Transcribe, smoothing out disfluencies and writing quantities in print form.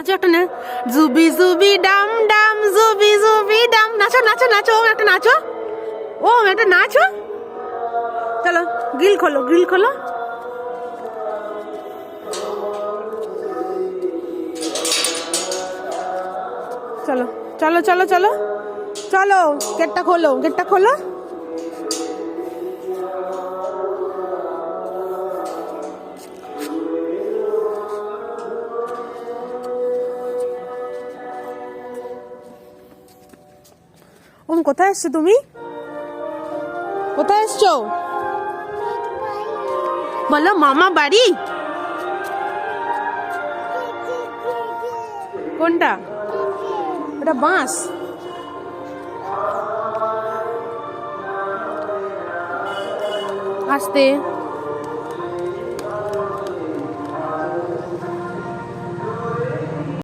নাচো একটা না, জুবি জুবি ডাম ডাম, জুবি জুবি ডাম। নাচো নাচো নাচো, ও একটা নাচো, ও একটা নাচো। চলো গ্রিল খোলো, গ্রিল খোলো। চলো চলো চলো চলো চলো, গেটটা খোলো, গেটটা খোলো। কোথায় এসছো তুমি? কোথায় এসছো বলো? মামা বাড়ি কোনটা? ওটা বাঁশ। আসতে